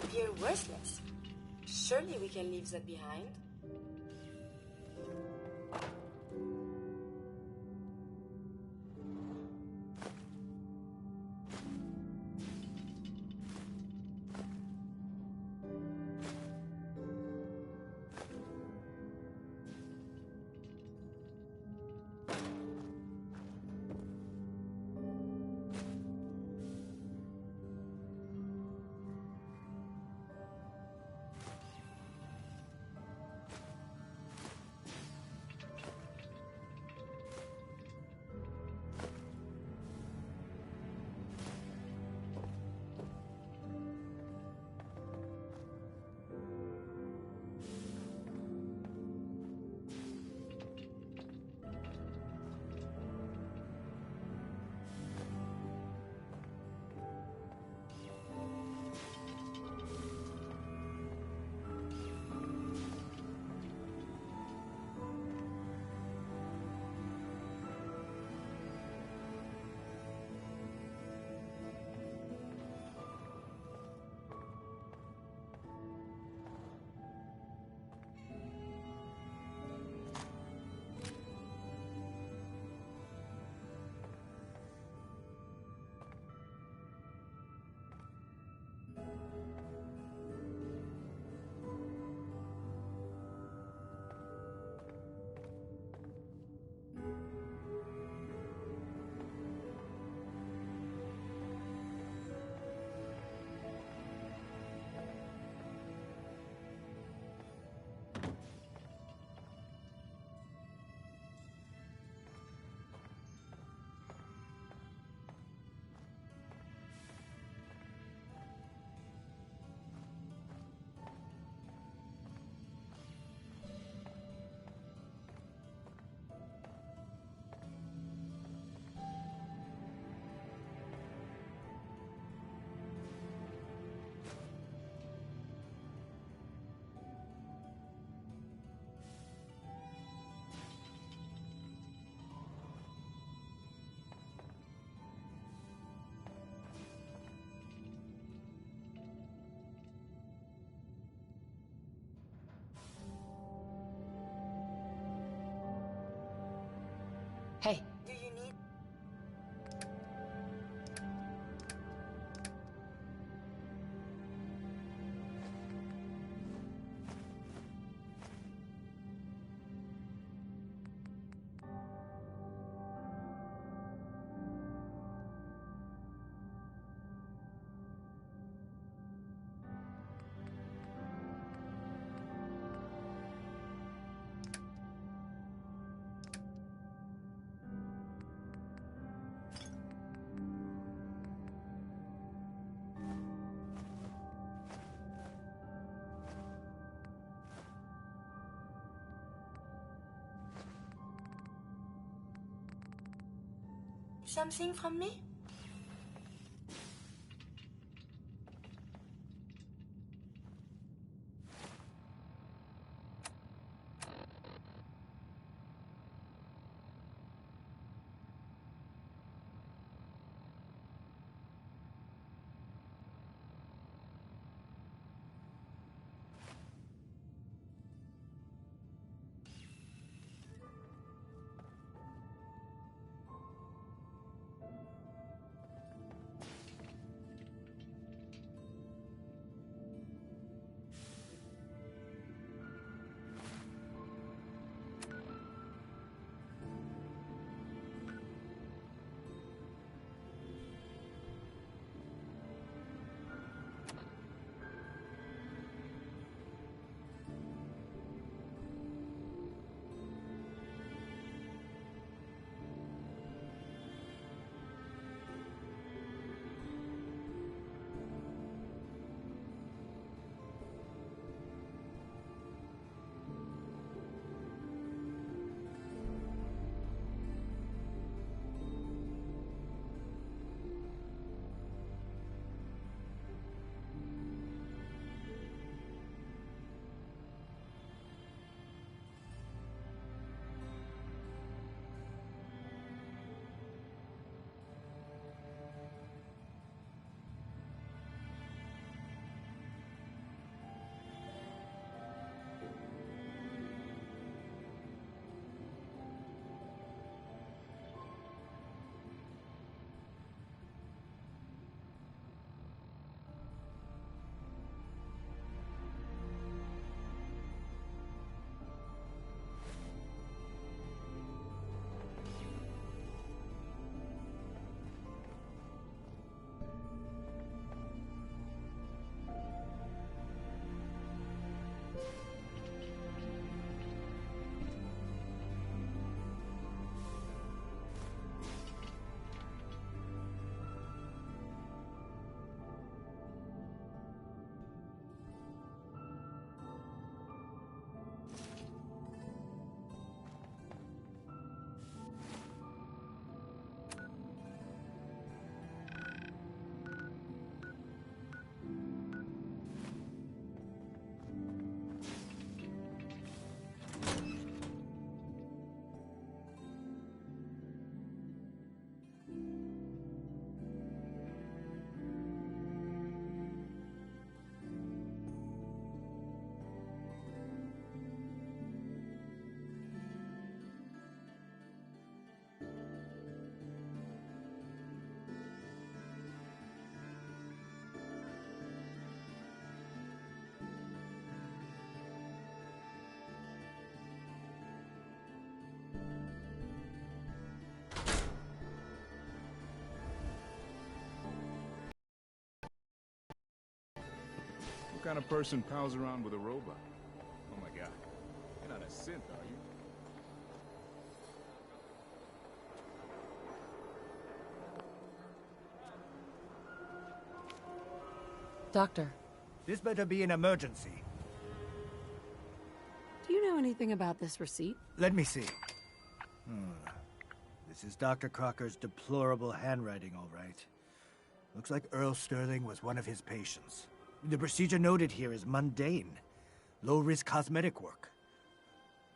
appear worthless. Surely we can leave that behind. Hey. Do you need... something from me? What kind of person pals around with a robot? Oh my god. You're not a synth, are you? Doctor, This better be an emergency. do you know anything about this receipt? Let me see. This is Dr. Crocker's deplorable handwriting, all right. Looks like Earl Sterling was one of his patients. The procedure noted here is mundane. Low-risk cosmetic work.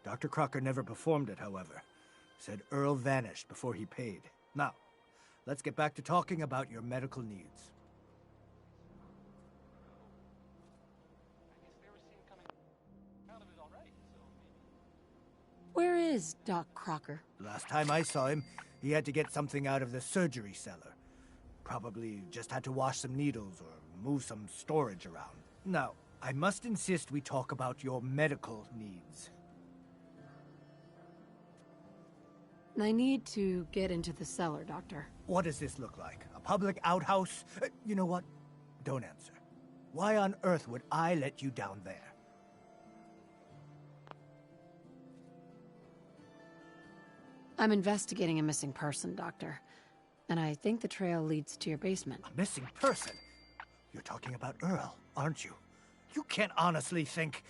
Dr. Crocker never performed it, however. Said Earl vanished before he paid. Now, let's get back to talking about your medical needs. Where is Doc Crocker? Last time I saw him, he had to get something out of the surgery cellar. Probably just had to wash some needles or move some storage around. Now, I must insist we talk about your medical needs. I need to get into the cellar, Doctor. What does this look like? A public outhouse? You know what? Don't answer. Why on earth would I let you down there? I'm investigating a missing person, Doctor. And I think the trail leads to your basement. A missing person? You're talking about Earl, aren't you? You can't honestly think...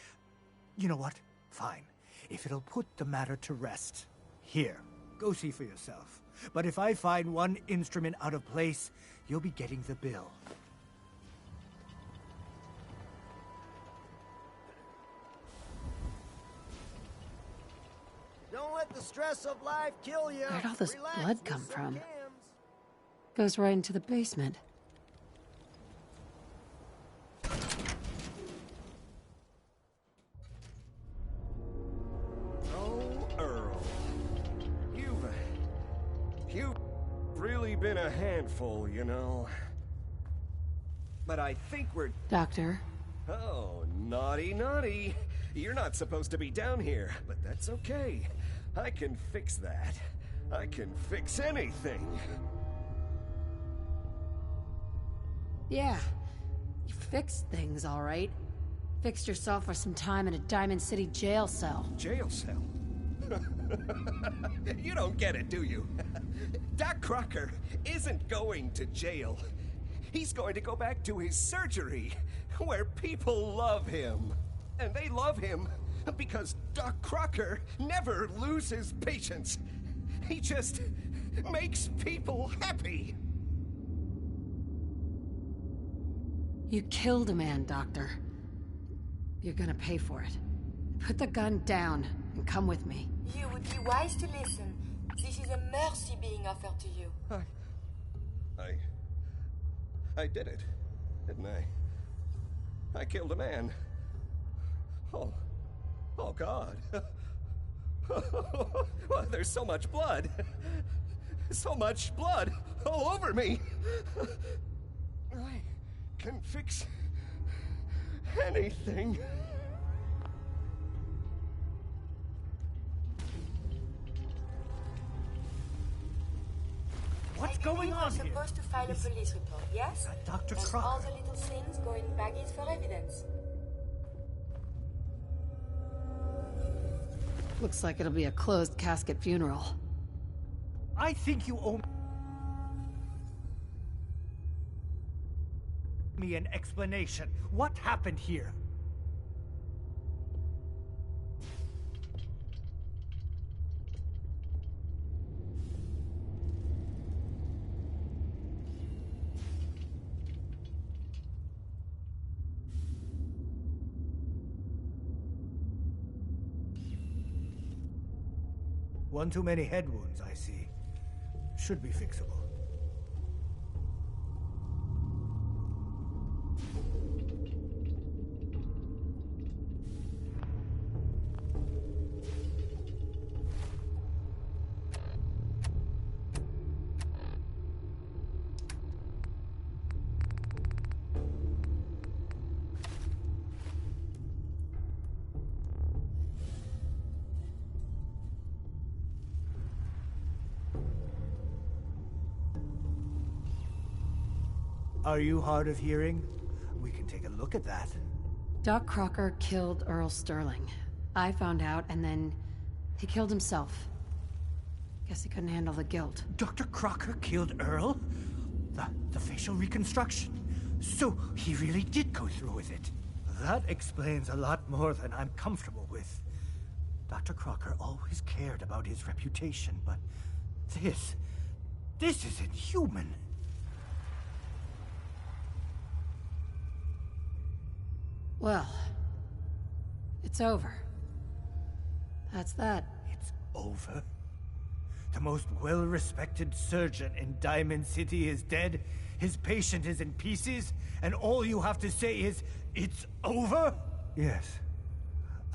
You know what? Fine. If it'll put the matter to rest. Here, go see for yourself. But if I find one instrument out of place, you'll be getting the bill. Don't let the stress of life kill you. Where'd all this Relax blood with come some from? cans. Goes right into the basement. Oh, Earl. You've really been a handful, you know. But I think we're... Doctor, Oh, naughty, naughty. You're not supposed to be down here, but that's okay. I can fix that. I can fix anything. yeah. You fixed things, all right. Fixed yourself for some time in a Diamond City jail cell. Jail cell? You don't get it, do you? Doc Crocker isn't going to jail. He's going to go back to his surgery, where people love him. And they love him because Doc Crocker never loses patience. He just makes people happy. You killed a man, Doctor. You're gonna pay for it. Put the gun down and come with me. You would be wise to listen. This is a mercy being offered to you. I did it, didn't I? I killed a man. Oh God. Well, there's so much blood. So much blood all over me. I can fix anything. What's I going believe on we're here? supposed to file a police report, yes? Dr. And Crocker. all the little things go in baggies for evidence. Looks like it'll be a closed casket funeral. I think you owe me an explanation. What happened here? One too many head wounds, I see. Should be fixable. Are you hard of hearing? We can take a look at that. Doc Crocker killed Earl Sterling. I found out, and then he killed himself. Guess he couldn't handle the guilt. Dr. Crocker killed Earl? The facial reconstruction. So he really did go through with it. That explains a lot more than I'm comfortable with. Dr. Crocker always cared about his reputation, but this is inhuman. Well, it's over. That's that. It's over? The most well-respected surgeon in Diamond City is dead, his patient is in pieces, and all you have to say is, it's over? Yes,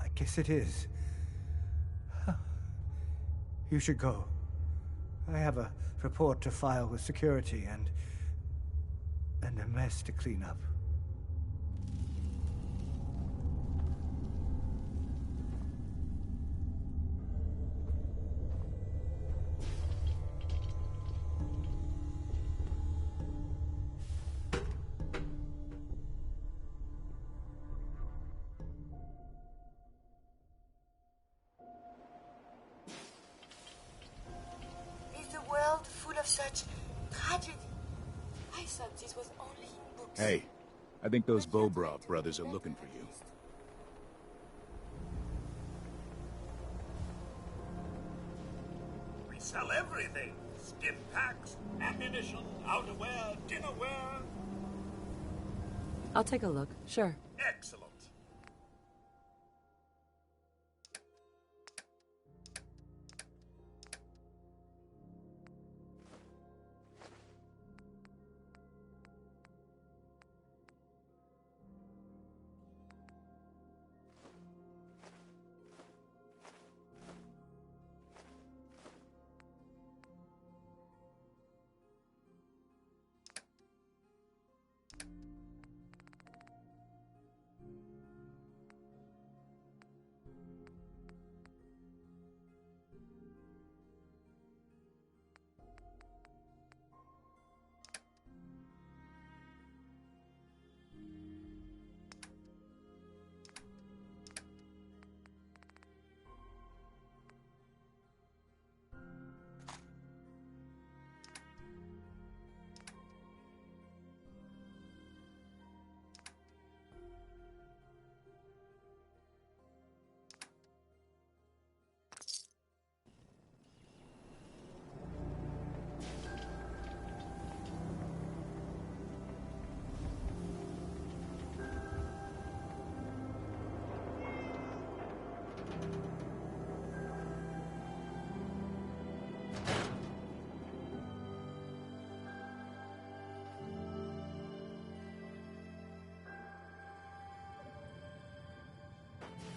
I guess it is. You should go. I have a report to file with security and a mess to clean up. Is the world full of such tragedy? I thought this was only in books. Hey, I think those Bobrov brothers are looking for you. We sell everything. Stim packs, ammunition, outerwear, dinnerware. I'll take a look, sure. Excellent.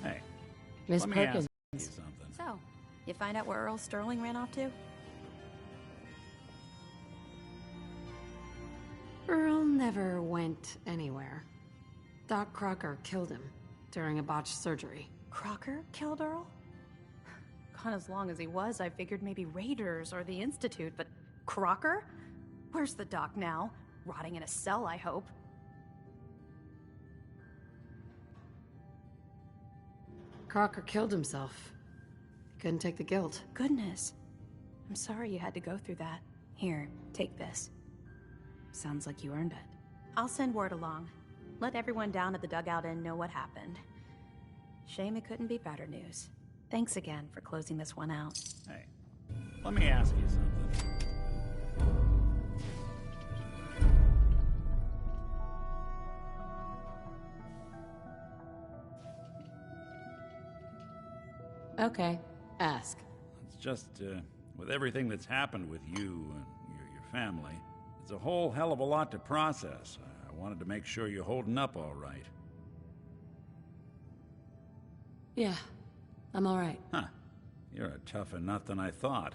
Hey, Miss let me Perkins. ask you something. So, you find out where Earl Sterling ran off to? Earl never went anywhere. Doc Crocker killed him during a botched surgery. Crocker killed Earl? Gone as long as he was, I figured maybe Raiders or the Institute, but Crocker? Where's the doc now? Rotting in a cell, I hope. Crocker killed himself. He couldn't take the guilt. Goodness. I'm sorry you had to go through that. Here, take this. Sounds like you earned it. I'll send word along. Let everyone down at the dugout inn know what happened. Shame it couldn't be better news. Thanks again for closing this one out. Hey, let me ask you something. Okay, ask. It's just, with everything that's happened with you and your family, it's a whole hell of a lot to process. I wanted to make sure you're holding up all right. Yeah, I'm all right. Huh. You're a tougher nut than I thought.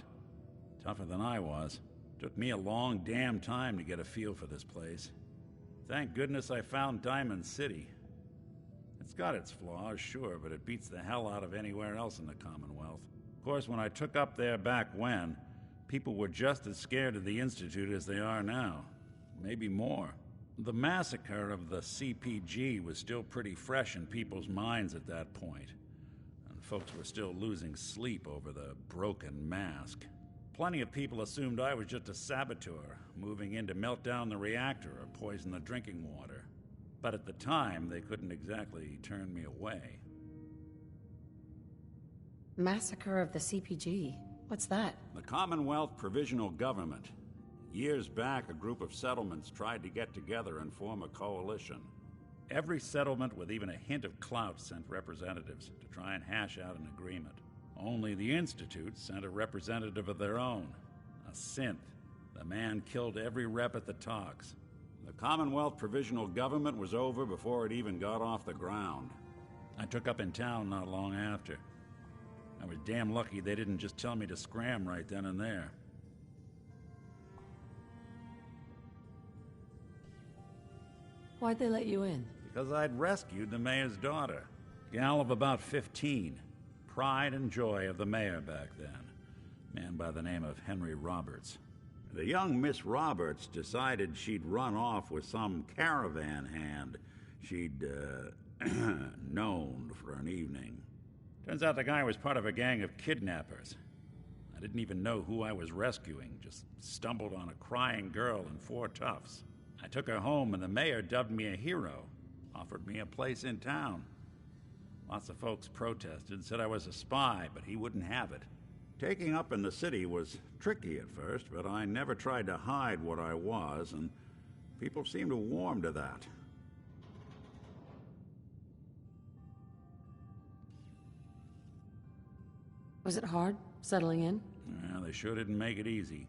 Tougher than I was. Took me a long damn time to get a feel for this place. Thank goodness I found Diamond City. It's got its flaws, sure, but it beats the hell out of anywhere else in the Commonwealth. Of course, when I took up there back when, people were just as scared of the Institute as they are now. Maybe more. The massacre of the CPG was still pretty fresh in people's minds at that point, and folks were still losing sleep over the broken mask. Plenty of people assumed I was just a saboteur, moving in to melt down the reactor or poison the drinking water. But at the time, they couldn't exactly turn me away. Massacre of the CPG. What's that? The Commonwealth Provisional Government. Years back, a group of settlements tried to get together and form a coalition. Every settlement with even a hint of clout sent representatives to try and hash out an agreement. Only the Institute sent a representative of their own, a synth. The man killed every rep at the talks. The Commonwealth Provisional Government was over before it even got off the ground. I took up in town not long after. I was damn lucky they didn't just tell me to scram right then and there. Why'd they let you in? Because I'd rescued the mayor's daughter. Gal of about 15. Pride and joy of the mayor back then. Man by the name of Henry Roberts. The young Miss Roberts decided she'd run off with some caravan hand she'd, known for an evening. Turns out the guy was part of a gang of kidnappers. I didn't even know who I was rescuing, just stumbled on a crying girl and 4 toughs. I took her home and the mayor dubbed me a hero, offered me a place in town. Lots of folks protested, said I was a spy, but he wouldn't have it. Taking up in the city was tricky at first, but I never tried to hide what I was, and people seemed to warm to that. Was it hard, settling in? Yeah, they sure didn't make it easy.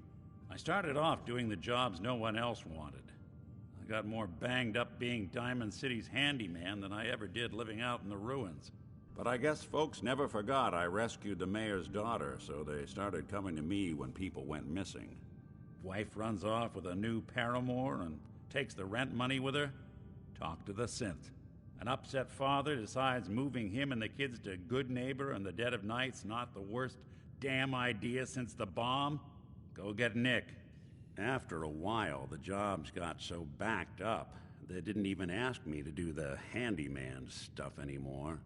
I started off doing the jobs no one else wanted. I got more banged up being Diamond City's handyman than I ever did living out in the ruins. But I guess folks never forgot I rescued the mayor's daughter, so they started coming to me when people went missing. Wife runs off with a new paramour and takes the rent money with her. Talk to the synth. An upset father decides moving him and the kids to Good Neighbor in the dead of night's not the worst damn idea since the bomb. Go get Nick. After a while, the jobs got so backed up, they didn't even ask me to do the handyman stuff anymore.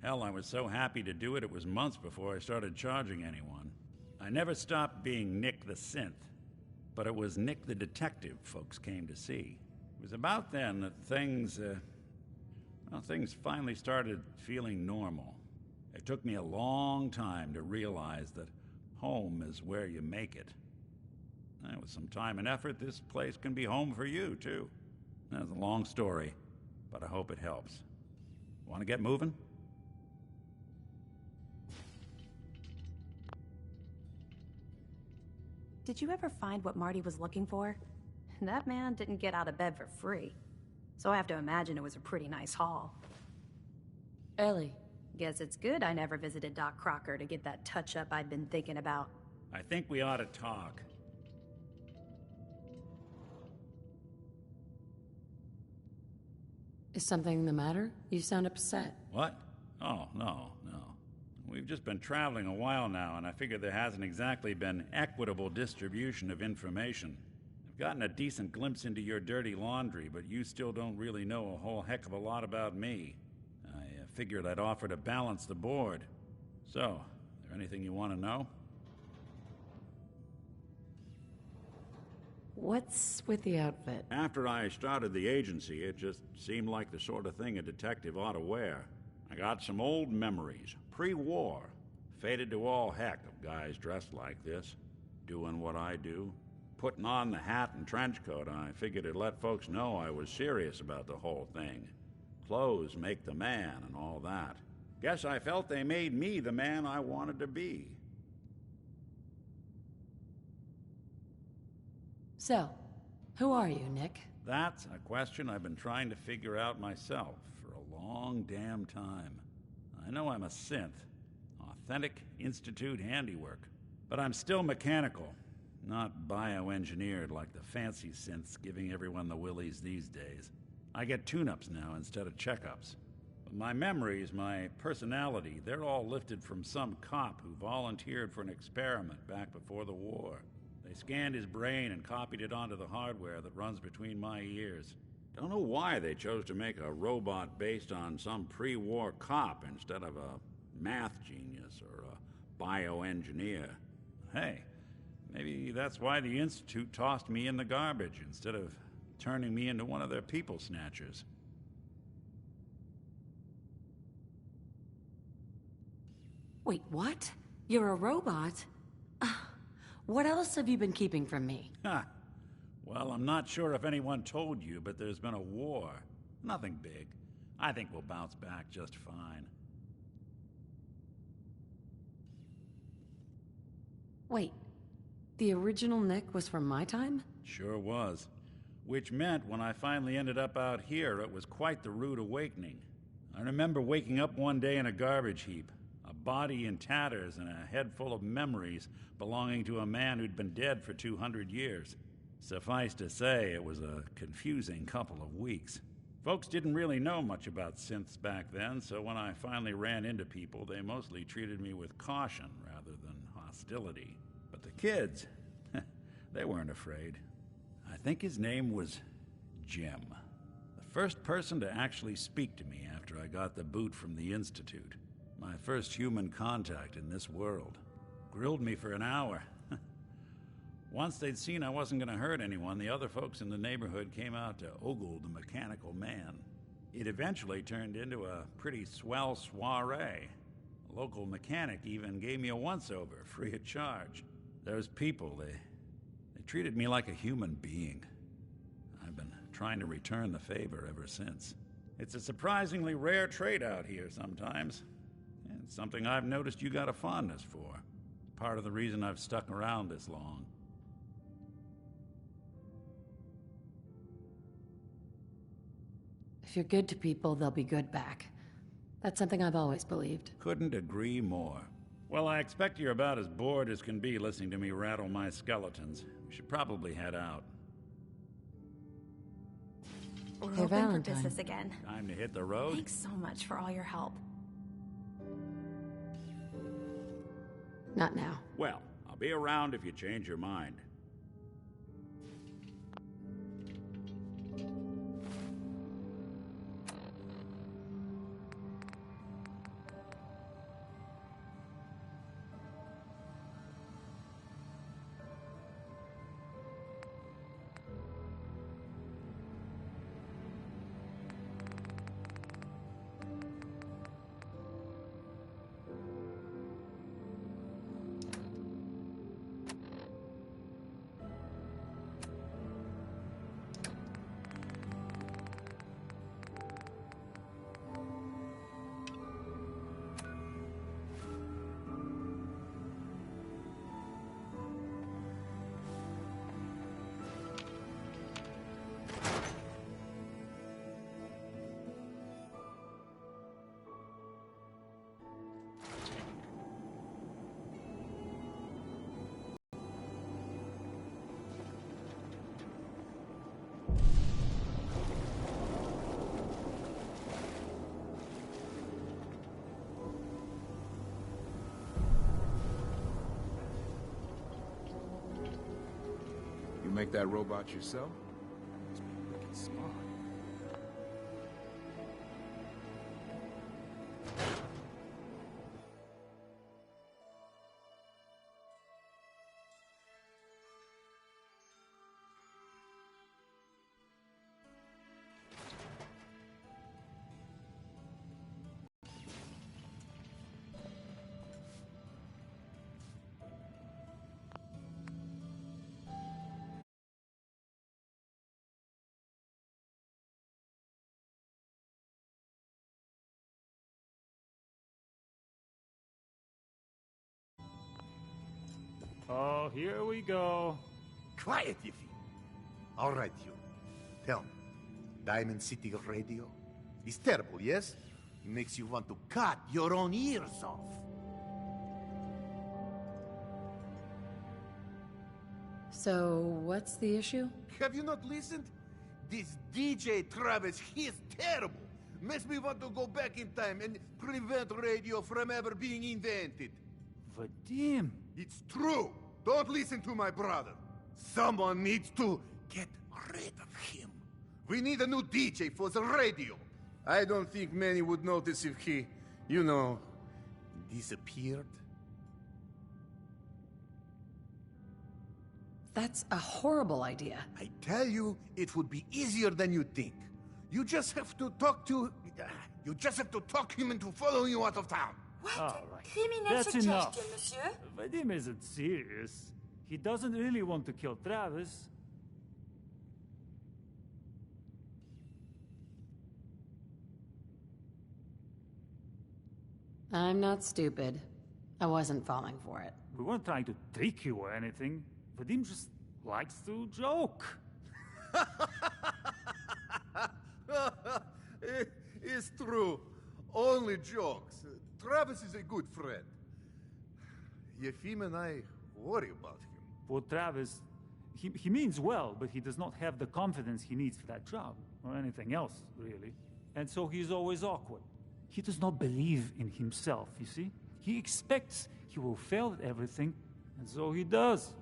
Hell, I was so happy to do it, it was months before I started charging anyone. I never stopped being Nick the synth, but it was Nick the detective folks came to see. It was about then that things finally started feeling normal. It took me a long time to realize that home is where you make it. With some time and effort, this place can be home for you, too. That's a long story, but I hope it helps. Want to get moving? Did you ever find what Marty was looking for? That man didn't get out of bed for free. So I have to imagine it was a pretty nice haul. Ellie. Guess it's good I never visited Doc Crocker to get that touch-up I'd been thinking about. I think we ought to talk. Is something the matter? You sound upset. What? Oh, no. We've just been traveling a while now, and I figure there hasn't exactly been equitable distribution of information. I've gotten a decent glimpse into your dirty laundry, but you still don't really know a whole heck of a lot about me. I figured I'd offer to balance the board. So, is there anything you want to know? What's with the outfit? After I started the agency, it just seemed like the sort of thing a detective ought to wear. I got some old memories, pre-war. Faded to all heck of guys dressed like this, doing what I do. Putting on the hat and trench coat, I figured it'd let folks know I was serious about the whole thing. Clothes make the man and all that. Guess I felt they made me the man I wanted to be. So, who are you, Nick? That's a question I've been trying to figure out myself for a long damn time. I know I'm a synth, authentic Institute handiwork, but I'm still mechanical, not bioengineered like the fancy synths giving everyone the willies these days. I get tune-ups now instead of checkups. But my memories, my personality, they're all lifted from some cop who volunteered for an experiment back before the war. They scanned his brain and copied it onto the hardware that runs between my ears. Don't know why they chose to make a robot based on some pre-war cop instead of a math genius or a bioengineer. Hey, maybe that's why the Institute tossed me in the garbage instead of turning me into one of their people snatchers. Wait, what? You're a robot? What else have you been keeping from me? Ha! Well, I'm not sure if anyone told you, but there's been a war. Nothing big. I think we'll bounce back just fine. Wait, the original Nick was from my time? Sure was. Which meant when I finally ended up out here, it was quite the rude awakening. I remember waking up one day in a garbage heap, a body in tatters and a head full of memories belonging to a man who'd been dead for 200 years. Suffice to say, it was a confusing couple of weeks. Folks didn't really know much about synths back then, so when I finally ran into people, they mostly treated me with caution rather than hostility. But the kids, they weren't afraid. I think his name was Jim. The first person to actually speak to me after I got the boot from the Institute. My first human contact in this world. Grilled me for an hour. Once they'd seen I wasn't going to hurt anyone, the other folks in the neighborhood came out to ogle the mechanical man. It eventually turned into a pretty swell soiree. A local mechanic even gave me a once-over, free of charge. Those people, they treated me like a human being. I've been trying to return the favor ever since. It's a surprisingly rare trait out here sometimes. And it's something I've noticed you got a fondness for. Part of the reason I've stuck around this long. If you're good to people, they'll be good back. That's something I've always believed. Couldn't agree more. Well, I expect you're about as bored as can be listening to me rattle my skeletons. We should probably head out. We're Hey, open Valentine. for business again. Time to hit the road? Thanks so much for all your help. Not now. Well, I'll be around if you change your mind. You make that robot yourself? Must be wicked smart. Oh, here we go. Quiet, Iffy. All right, you. Tell me, Diamond City Radio is terrible, yes? It makes you want to cut your own ears off. So, what's the issue? Have you not listened? This DJ Travis, he's terrible. Makes me want to go back in time and prevent radio from ever being invented. Vadim. It's true. Don't listen to my brother. Someone needs to get rid of him. We need a new DJ for the radio. I don't think many would notice if he, you know, disappeared. That's a horrible idea. I tell you, it would be easier than you think. You just have to talk to... You just have to talk him into following you out of town. What All a right. criminal That's suggestion, enough. monsieur. Vadim isn't serious. He doesn't really want to kill Travis. I'm not stupid. I wasn't falling for it. We weren't trying to trick you or anything. Vadim just likes to joke. It's true. Only jokes. Travis is a good friend. Yefim and I worry about him. Poor Travis, he means well, but he does not have the confidence he needs for that job, or anything else, really. And so he's always awkward. He does not believe in himself, you see? He expects he will fail at everything, and so he does.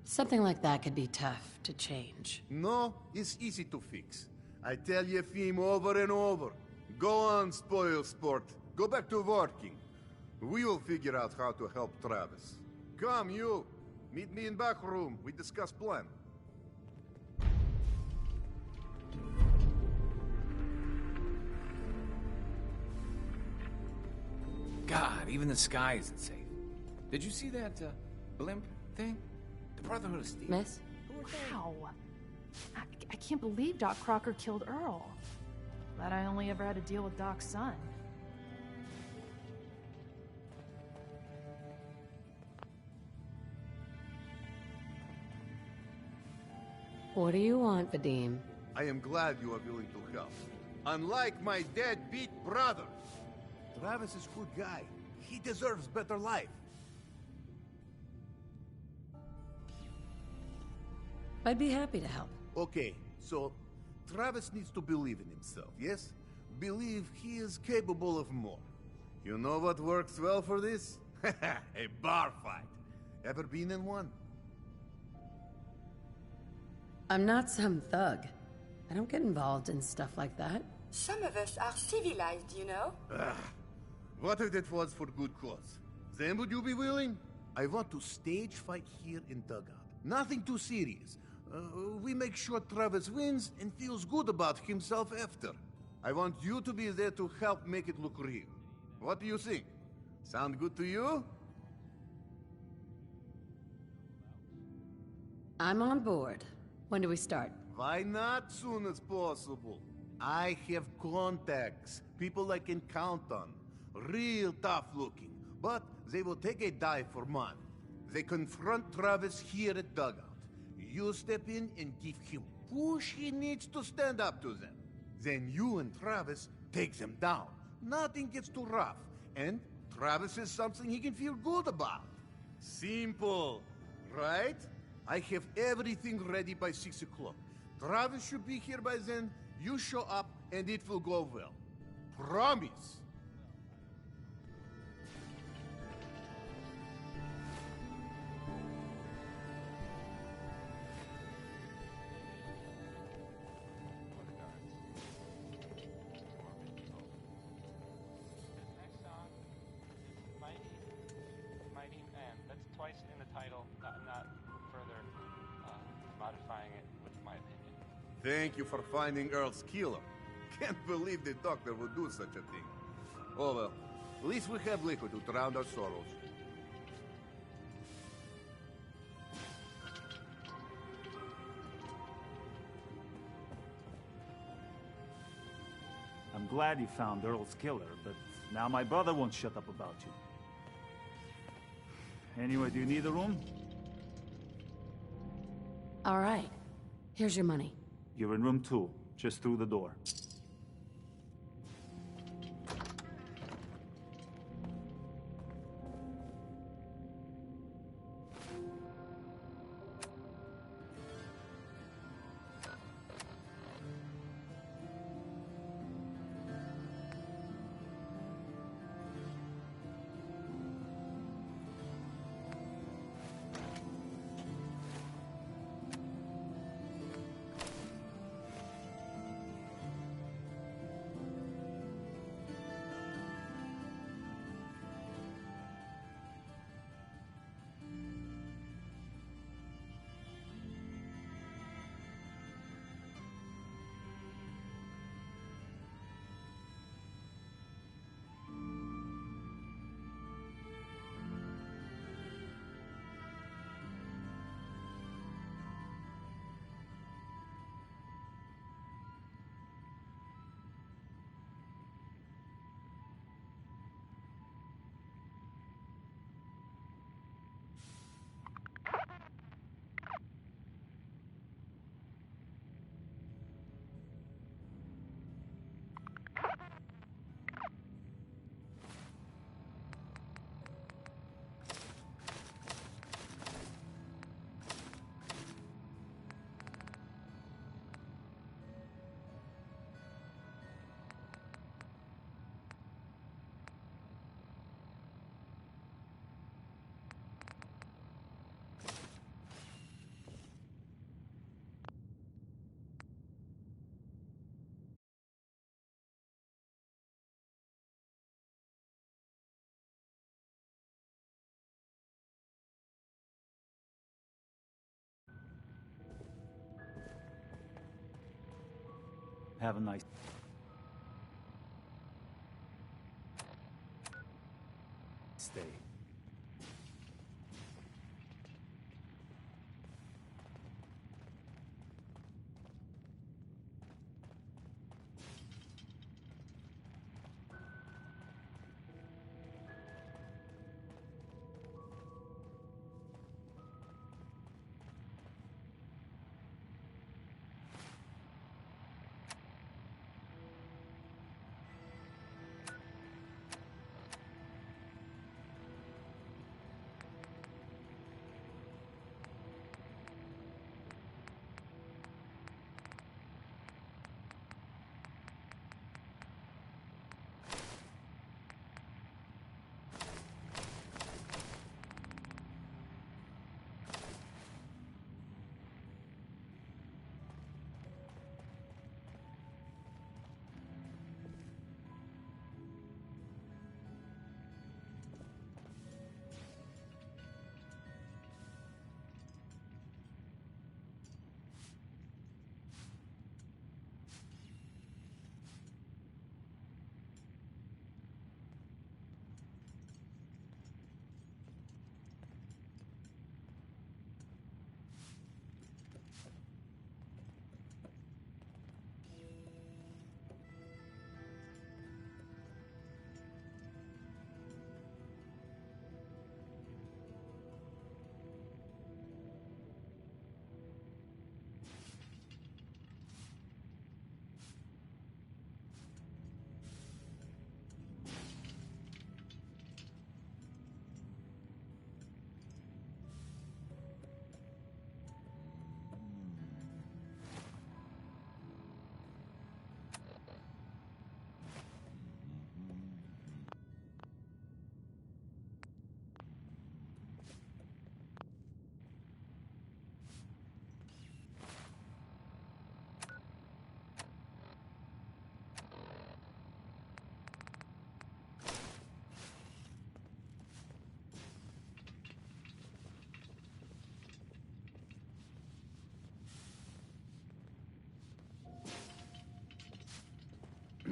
Something like that could be tough to change. No, it's easy to fix. I tell Yefim over and over. Go on, spoil sport. Go back to working. We will figure out how to help Travis. Come, you. Meet me in back room. We discuss plan. God, even the sky isn't safe. Did you see that blimp thing? The Brotherhood of Steel. Miss? Wow. I can't believe Doc Crocker killed Earl. Glad I only ever had to deal with Doc's son. What do you want, Vadim? I am glad you are willing to help. Unlike my deadbeat brother. Travis is a good guy. He deserves better life. I'd be happy to help. Okay, so Travis needs to believe in himself, yes? Believe he is capable of more. You know what works well for this? A bar fight. Ever been in one? I'm not some thug. I don't get involved in stuff like that. Some of us are civilized, you know. What if that was for good cause? Then would you be willing? I want to stage fight here in Dugout. Nothing too serious. We make sure Travis wins and feels good about himself after. I want you to be there to help make it look real. What do you think? Sound good to you? I'm on board. When do we start? Why not soon as possible? I have contacts, people I can count on. Real tough looking, but they will take a dive for money. They confront Travis here at Dugout. You step in and give him push he needs to stand up to them. Then you and Travis take them down. Nothing gets too rough, and Travis is something he can feel good about. Simple, right? I have everything ready by 6 o'clock. Travis should be here by then. You show up, and it will go well. Promise. Thank you for finding Earl's killer. Can't believe the doctor would do such a thing. Oh well, at least we have liquor to drown our sorrows. I'm glad you found Earl's killer, but now my brother won't shut up about you. Anyway, do you need a room? All right. Here's your money. You're in room 2, just through the door. Have a nice... stay.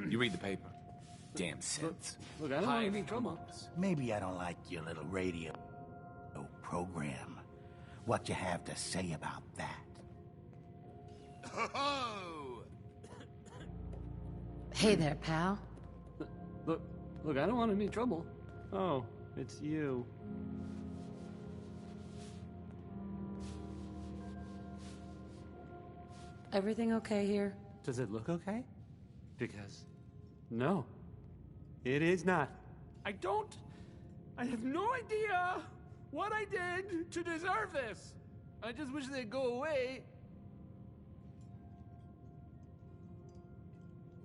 You read the paper. Damn sense. Look, I don't want any trouble. Maybe I don't like your little radio program. What you have to say about that? Hey there, pal. Look, I don't want any trouble. Oh, it's you. Everything okay here? Does it look okay? Because, no, it is not. I have no idea what I did to deserve this. I just wish they'd go away.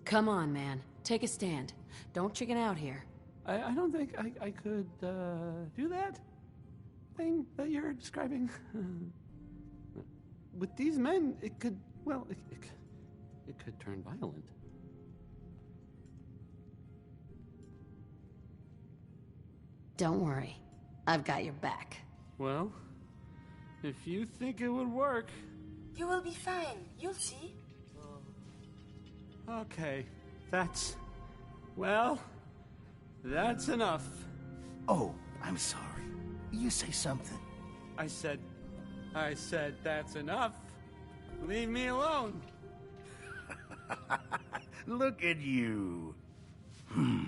Come on, man. Take a stand. Don't chicken out here. I don't think I could do that thing that you're describing. With these men, it could, well, it could turn violent. Don't worry. I've got your back. Well, if you think it would work... You will be fine. You'll see. Okay. That's enough. Oh, I'm sorry. You say something. I said that's enough. Leave me alone. Look at you.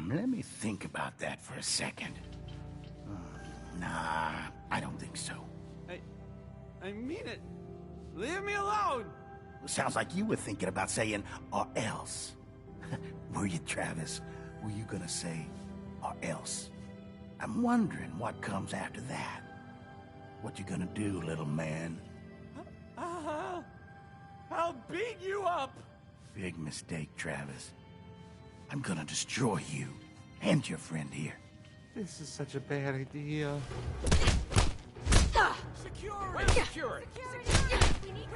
Let me think about that for a second. Nah, I don't think so. I mean it. Leave me alone. Sounds like you were thinking about saying, or else. Were you, Travis? Were you gonna say, or else? I'm wondering what comes after that. What you gonna do, little man? I'll beat you up. Big mistake, Travis. I'm gonna destroy you and your friend here. This is such a bad idea. Security! Where's security? We need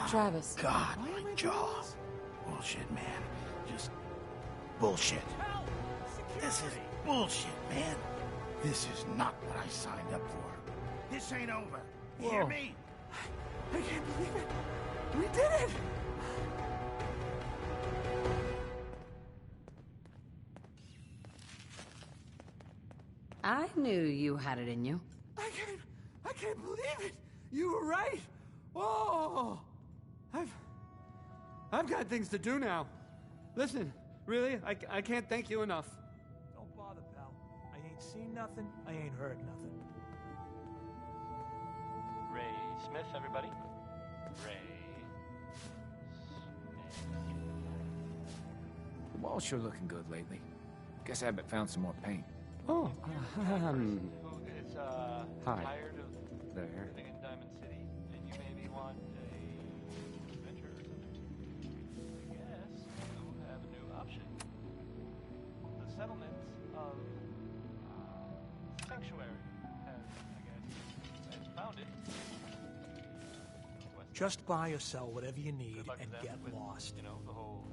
Travis. God, my jaw. Bullshit, man. Just bullshit. This is bullshit, man. This is not what I signed up for. This ain't over. You hear me? I can't believe it. We did it! I knew you had it in you. I can't believe it! You were right! Oh! I've got things to do now. Listen, really, I can't thank you enough. Don't bother, pal. I ain't seen nothing, I ain't heard nothing. Ray Smith, everybody. Ray Smith. The wall's sure looking good lately. Guess Abbott found some more paint. Oh, who is Hi. tired of There. living in Diamond City, and you maybe want a adventure or something. I guess you have a new option. The settlement of Sanctuary has found it. Just buy or sell whatever you need Good luck and to them get with, lost. You know, the whole.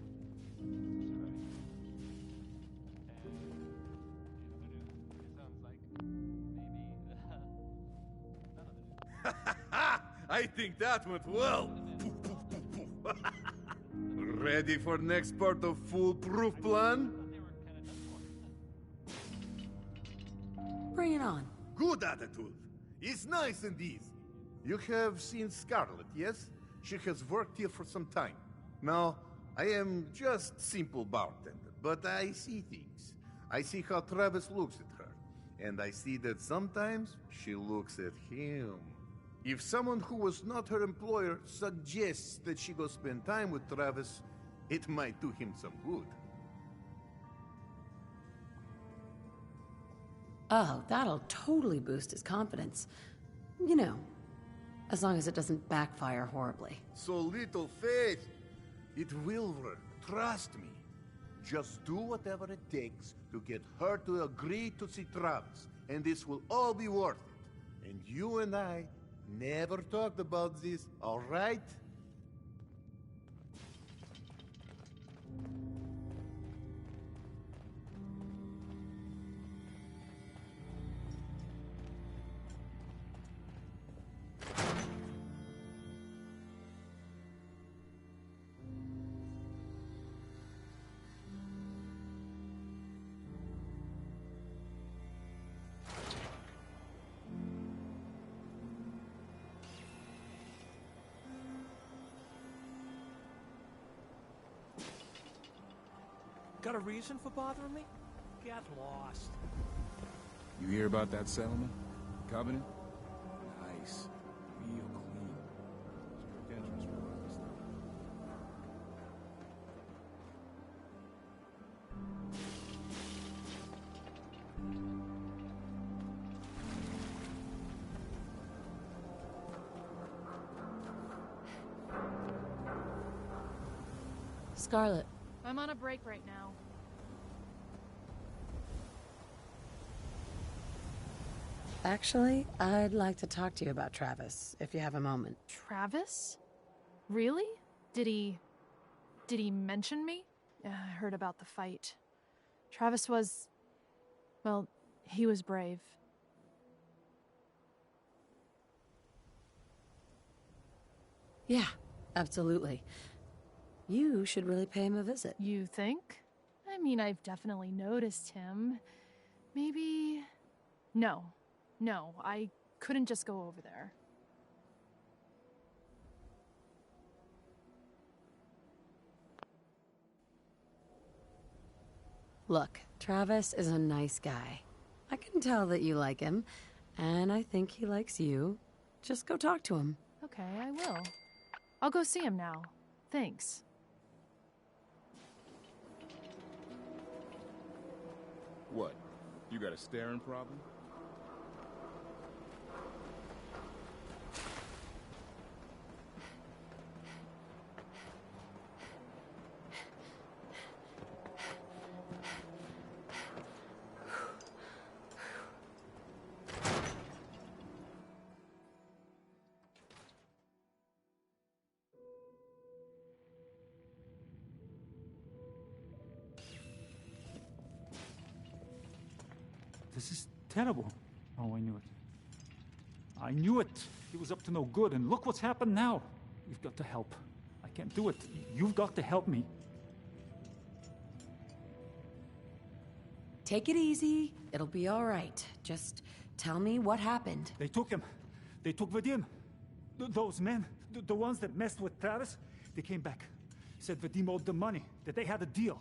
I think that went well. Ready for next part of foolproof plan? Bring it on. Good attitude. It's nice and easy. You have seen Scarlet, yes? She has worked here for some time. Now, I am just simple bartender, but I see things. I see how Travis looks at her, and I see that sometimes she looks at him. If someone who was not her employer suggests that she go spend time with Travis, it might do him some good. Oh, that'll totally boost his confidence. You know, as long as it doesn't backfire horribly. So little faith. It will work. Trust me. Just do whatever it takes to get her to agree to see Travis, and this will all be worth it. And you and I never talked about this, all right? Got a reason for bothering me? Get lost. You hear about that settlement? Covenant? Nice. Real clean. It's dangerous for us, though. Scarlet. I'm on a break right now. Actually, I'd like to talk to you about Travis, if you have a moment. Travis? Really? Did he mention me? I heard about the fight. Travis was... well, he was brave. Yeah, absolutely. You should really pay him a visit. You think? I mean, I've definitely noticed him. Maybe... No, I couldn't just go over there. Look, Travis is a nice guy. I can tell that you like him, and I think he likes you. Just go talk to him. Okay, I will. I'll go see him now. Thanks. What? You got a staring problem? This is terrible. Oh, I knew it. I knew it. He was up to no good, and look what's happened now. We've got to help. I can't do it. You've got to help me. Take it easy. It'll be all right. Just tell me what happened. They took him. They took Vadim. Those men, the ones that messed with Travis, they came back. Said Vadim owed them money, that they had a deal.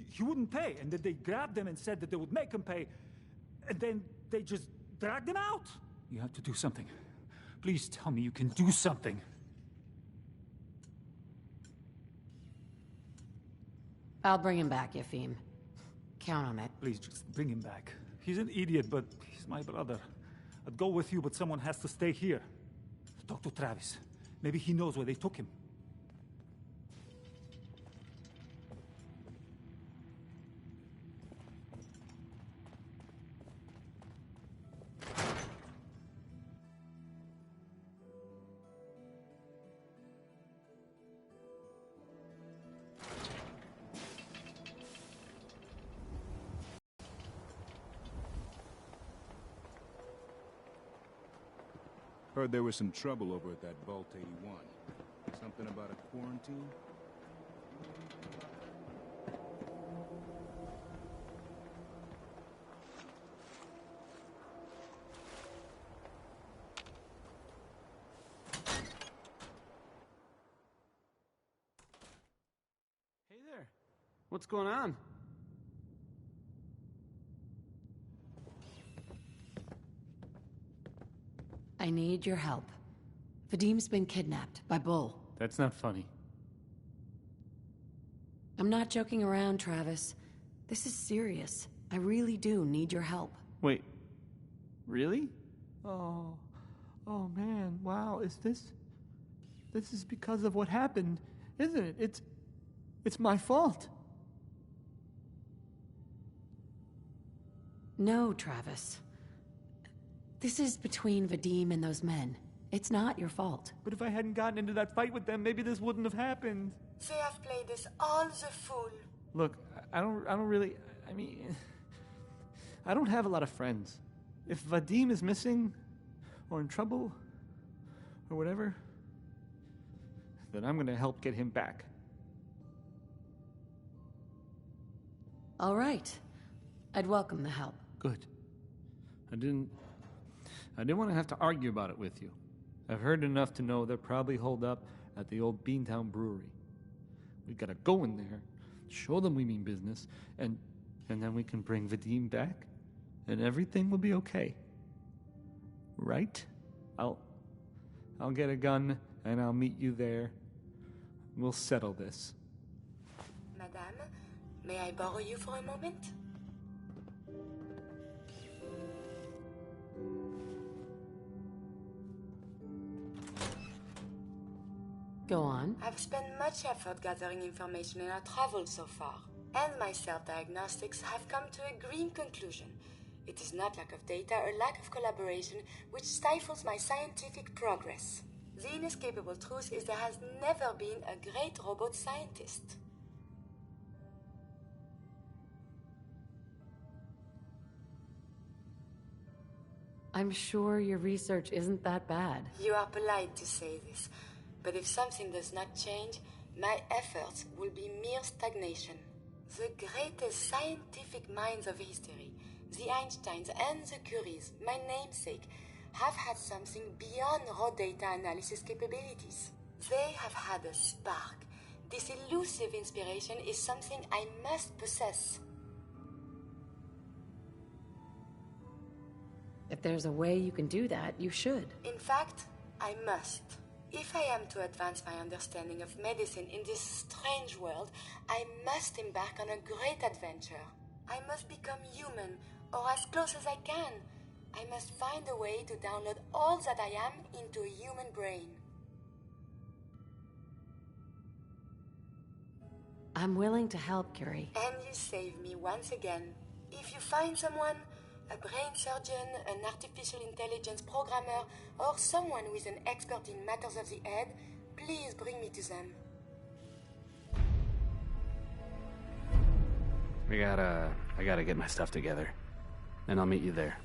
He wouldn't pay, and that they grabbed him and said that they would make him pay. And then they just dragged him out. You have to do something. Please tell me you can do something. I'll bring him back, Yefim. Count on it. Please, just bring him back. He's an idiot, but he's my brother. I'd go with you, but someone has to stay here. Talk to Travis. Maybe he knows where they took him. Heard there was some trouble over at that Vault 81. Something about a quarantine? Hey there. What's going on? I need your help. Vadim's been kidnapped by Bull. That's not funny. I'm not joking around, Travis. This is serious. I really do need your help. Wait. Really? Oh. Oh, man. Wow. This is because of what happened, isn't it? It's my fault. No, Travis. This is between Vadim and those men. It's not your fault. But if I hadn't gotten into that fight with them, maybe this wouldn't have happened. They have played us all the fool. Look, I don't really, I don't have a lot of friends. If Vadim is missing, or in trouble, or whatever, then I'm gonna help get him back. All right. I'd welcome the help. Good. I didn't want to have to argue about it with you. I've heard enough to know they're probably holed up at the old Beantown Brewery. We gotta go in there, show them we mean business, and then we can bring Vadim back, and everything will be okay. Right? I'll get a gun, and I'll meet you there. We'll settle this. Madame, may I borrow you for a moment? Go on. I've spent much effort gathering information in our travels so far, and my self-diagnostics have come to a green conclusion. It is not lack of data or lack of collaboration which stifles my scientific progress. The inescapable truth is there has never been a great robot scientist. I'm sure your research isn't that bad. You are polite to say this, but if something does not change, my efforts will be mere stagnation. The greatest scientific minds of history, the Einsteins and the Curies, my namesake, have had something beyond raw data analysis capabilities. They have had a spark. This elusive inspiration is something I must possess. If there's a way you can do that, you should. In fact, I must. If I am to advance my understanding of medicine in this strange world, I must embark on a great adventure. I must become human, or as close as I can. I must find a way to download all that I am into a human brain. I'm willing to help, Curie. And you save me once again. If you find someone, a brain surgeon, an artificial intelligence programmer, or someone who is an expert in matters of the head, please bring me to them. I gotta get my stuff together. and I'll meet you there.